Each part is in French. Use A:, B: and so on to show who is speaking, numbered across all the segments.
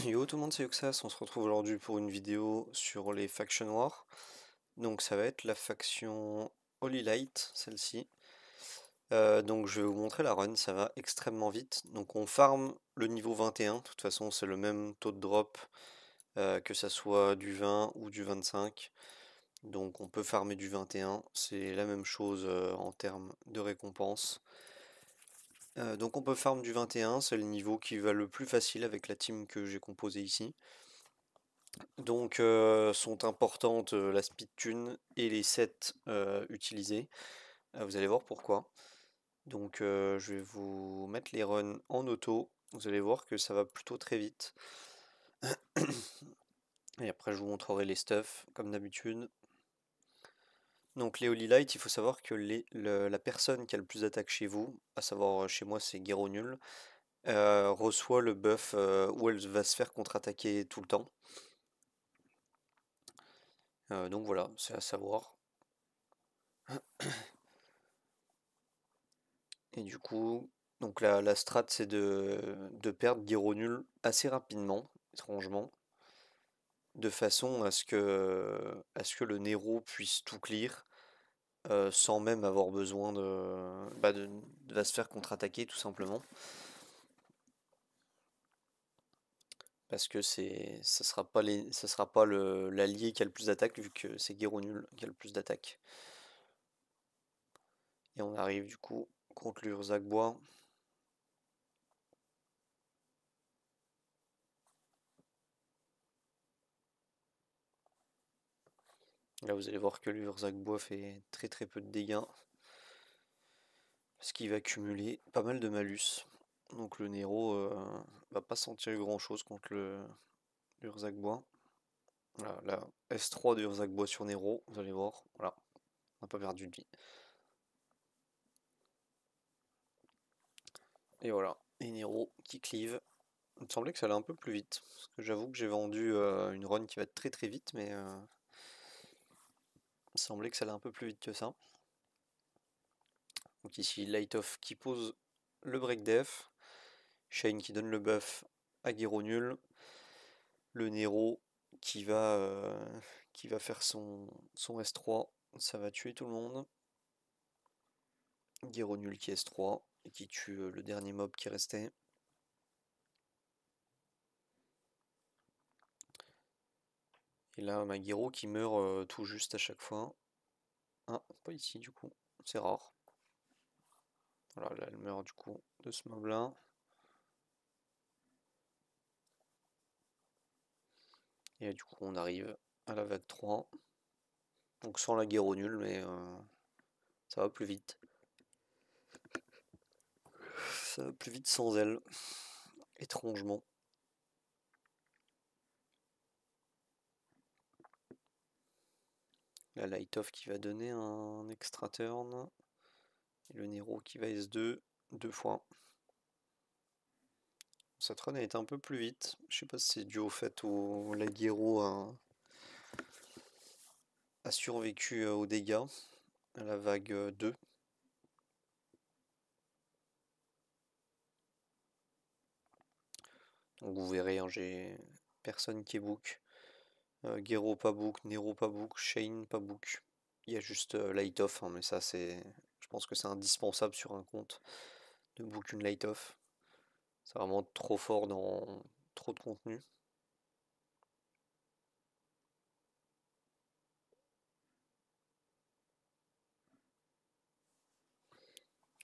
A: Yo tout le monde, c'est Yuxas, on se retrouve aujourd'hui pour une vidéo sur les factions wars. Donc ça va être la faction Holy Light, celle-ci. Donc je vais vous montrer la run, ça va extrêmement vite. Donc on farm le niveau 21, de toute façon c'est le même taux de drop que ça soit du 20 ou du 25. Donc on peut farmer du 21, c'est la même chose en termes de récompense. Donc on peut farm du 21, c'est le niveau qui va le plus facile avec la team que j'ai composée ici. Donc sont importantes la speed tune et les sets utilisés. Vous allez voir pourquoi. Donc je vais vous mettre les runs en auto. Vous allez voir que ça va plutôt très vite. Et après je vous montrerai les stuff comme d'habitude. Donc les Holy Light, il faut savoir que la personne qui a le plus d'attaques chez vous, à savoir chez moi c'est Guerreau Nul, reçoit le buff où elle va se faire contre-attaquer tout le temps. Donc voilà, c'est à savoir. Et du coup, donc la strat c'est de perdre Guerreau Nul assez rapidement, étrangement, de façon à ce que le Nero puisse tout clear sans même avoir besoin va se faire contre-attaquer tout simplement. Parce que ça sera pas l'allié qui a le plus d'attaques vu que c'est Guerreau Nul qui a le plus d'attaques. Et on arrive du coup contre l'Urzagbois. Là vous allez voir que l'Urzagbois fait très très peu de dégâts. Parce qu'il va cumuler pas mal de malus. Donc le Nero va pas sentir grand chose contre l'Urzagbois. Voilà, la S3 de Urzagbois sur Nero, vous allez voir, voilà, on n'a pas perdu de vie. Et voilà, et Nero qui cleave. Il me semblait que ça allait un peu plus vite, parce que j'avoue que j'ai vendu une run qui va être très très vite, mais il me semblait que ça allait un peu plus vite que ça. Donc ici, Light Off qui pose le break def, Shane qui donne le buff à Guerreau Nul, le Nero qui va faire son S3, ça va tuer tout le monde. Guerreau Nul qui est S3 et qui tue le dernier mob qui restait. Et là, Magiro qui meurt tout juste à chaque fois. Ah, pas ici du coup, c'est rare. Voilà, là elle meurt du coup de ce mob là. Et là, du coup on arrive à la vague 3. Donc sans la guerre au nul, mais ça va plus vite. Ça va plus vite sans elle, étrangement. La Light Off qui va donner un extra turn. Et le Nero qui va S2 deux fois. Cette run a été un peu plus vite. Je sais pas si c'est dû au fait où la Guerreau a survécu aux dégâts à la vague 2. Donc vous verrez, hein, j'ai personne qui est book. Gero pas book, Nero pas book, Shane pas book. Il y a juste Light Off, hein, mais ça c'est. Je pense que c'est indispensable sur un compte de book une Light Off. C'est vraiment trop fort dans trop de contenu.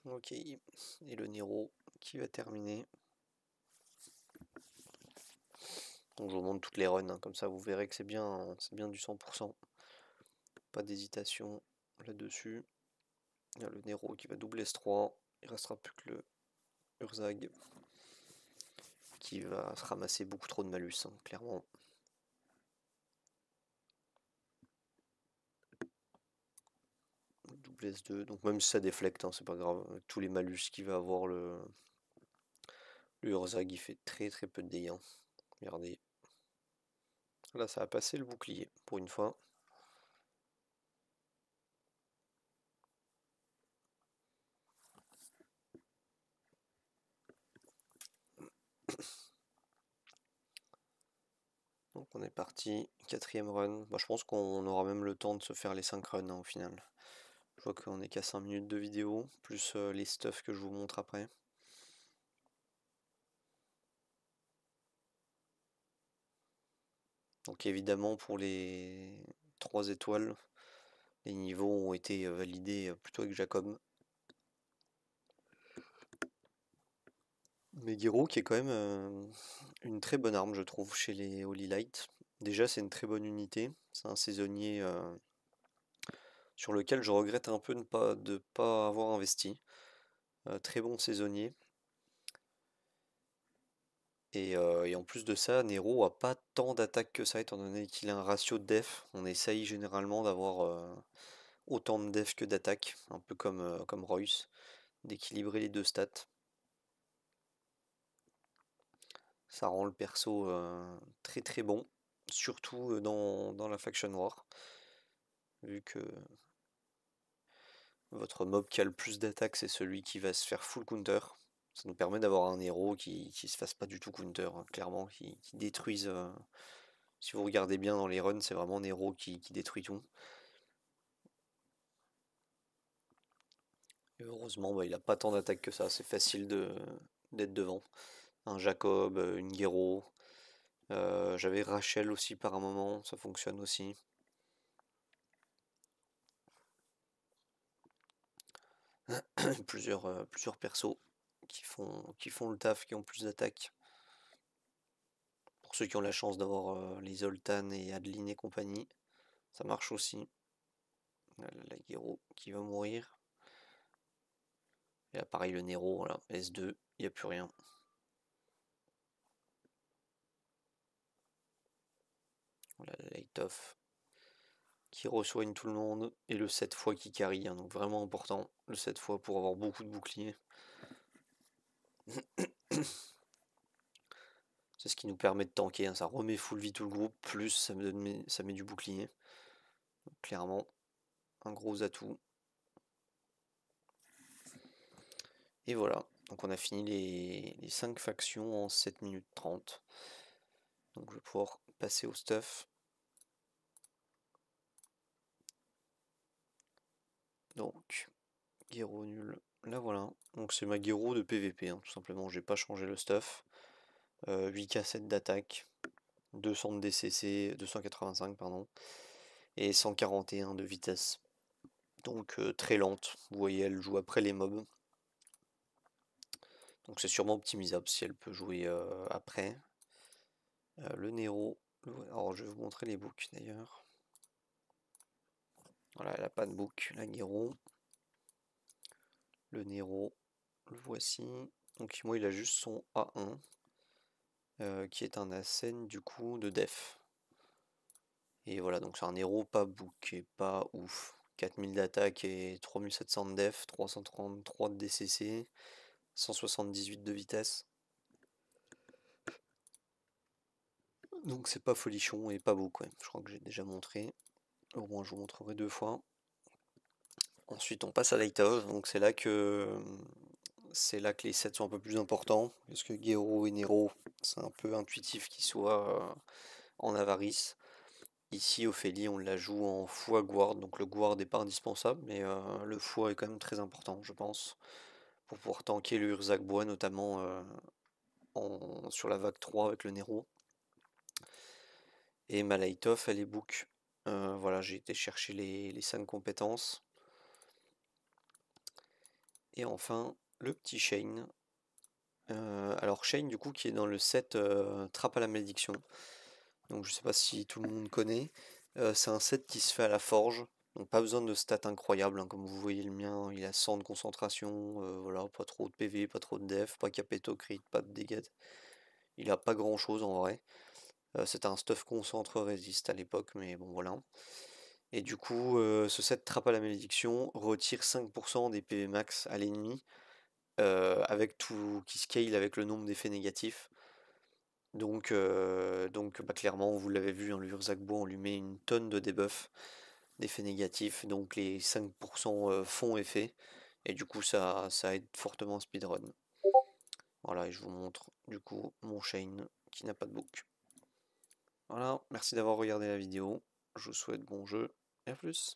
A: Ok, et le Nero qui va terminer. Donc je vous montre toutes les runs, hein, comme ça vous verrez que c'est bien du 100%. Pas d'hésitation là-dessus. Il y a le Nero qui va doubler S3. Il restera plus que le Urzag qui va se ramasser beaucoup trop de malus, hein, clairement. Double S2, donc même si ça déflecte, hein, c'est pas grave. Avec tous les malus qu'il va avoir, le Urzag il fait très très peu de dégâts. Regardez. Là ça a passé le bouclier pour une fois. Donc on est parti, quatrième run. Bah, je pense qu'on aura même le temps de se faire les 5 runs hein, au final. Je vois qu'on est qu'à 5 minutes de vidéo, plus les stuff que je vous montre après. Donc évidemment pour les 3 étoiles, les niveaux ont été validés plutôt avec Jacob. Megiro qui est quand même une très bonne arme je trouve chez les Holy Light. Déjà c'est une très bonne unité, c'est un saisonnier sur lequel je regrette un peu de pas avoir investi. Très bon saisonnier. Et en plus de ça, Nero a pas tant d'attaques que ça, étant donné qu'il a un ratio de def. On essaye généralement d'avoir autant de def que d'attaque, un peu comme Royce, d'équilibrer les deux stats. Ça rend le perso très très bon, surtout dans la Faction War, vu que votre mob qui a le plus d'attaque, c'est celui qui va se faire full counter. Ça nous permet d'avoir un héros qui se fasse pas du tout counter, hein, clairement, qui détruise. Si vous regardez bien dans les runs, c'est vraiment un héros qui détruit tout. Et heureusement, bah, il a pas tant d'attaque que ça, c'est facile d'être devant. Un Jacob, une Gero. J'avais Rachel aussi par un moment, ça fonctionne aussi. Plusieurs persos qui font le taf, qui ont plus d'attaque. Pour ceux qui ont la chance d'avoir les Zoltan et Adeline et compagnie, ça marche aussi. La Gero qui va mourir. Et là pareil le Nero, voilà, S2, il n'y a plus rien. Voilà, la Light Off qui resoigne tout le monde. Et le 7 fois qui carry, hein, donc vraiment important. Le 7 fois pour avoir beaucoup de boucliers. C'est ce qui nous permet de tanker, hein, ça remet full vie tout le groupe, plus ça met du bouclier. Donc, clairement, un gros atout. Et voilà, donc on a fini les 5 factions en 7 minutes 30. Donc je vais pouvoir passer au stuff. Donc, Gero nul, là voilà. Donc c'est ma Gero de PVP, hein, tout simplement, j'ai pas changé le stuff. 8k 7 d'attaque, 200 de DCC, 285 pardon, et 141 de vitesse. Donc très lente, vous voyez elle joue après les mobs. Donc c'est sûrement optimisable si elle peut jouer après. Le Nero, alors je vais vous montrer les books d'ailleurs. Voilà, elle n'a pas de book, la Nero. Le Nero, le voici. Donc moi il a juste son A1, qui est un Ascend du coup de def. Et voilà, donc c'est un héros pas book et pas ouf. 4000 d'attaque et 3700 de def, 333 de DCC, 178 de vitesse. Donc c'est pas folichon et pas beau quoi. Je crois que j'ai déjà montré. Au moins je vous montrerai 2 fois. Ensuite on passe à Lighthouse, donc c'est là que les sets sont un peu plus importants, parce que Gero et Nero, c'est un peu intuitif qu'ils soient en avarice. Ici Ophélie on la joue en foi guard, donc le guard n'est pas indispensable, mais le foi est quand même très important je pense, pour pouvoir tanker le Urzac Bois notamment sur la vague 3 avec le Nero. Et ma Light-Off elle est book. Voilà, j'ai été chercher les 5 compétences. Et enfin, le petit Shane. Alors Shane du coup qui est dans le set Trappe à la malédiction. Donc je sais pas si tout le monde connaît. C'est un set qui se fait à la forge. Donc pas besoin de stats incroyables, hein, comme vous voyez le mien, il a 100 de concentration, voilà, pas trop de PV, pas trop de def, pas capéto crit, pas de dégâts. Il a pas grand chose en vrai. C'était un stuff concentre résiste à l'époque, mais bon voilà. Et du coup, ce set Trappe à la malédiction retire 5% des PV max à l'ennemi, avec tout qui scale avec le nombre d'effets négatifs. Donc bah, clairement, vous l'avez vu, hein, le Urzac Bois, on lui met une tonne de debuff, d'effets négatifs, donc les 5% font effet, et du coup ça aide fortement en speedrun. Voilà, et je vous montre du coup mon Shane qui n'a pas de book. Voilà, merci d'avoir regardé la vidéo. Je vous souhaite bon jeu et à plus.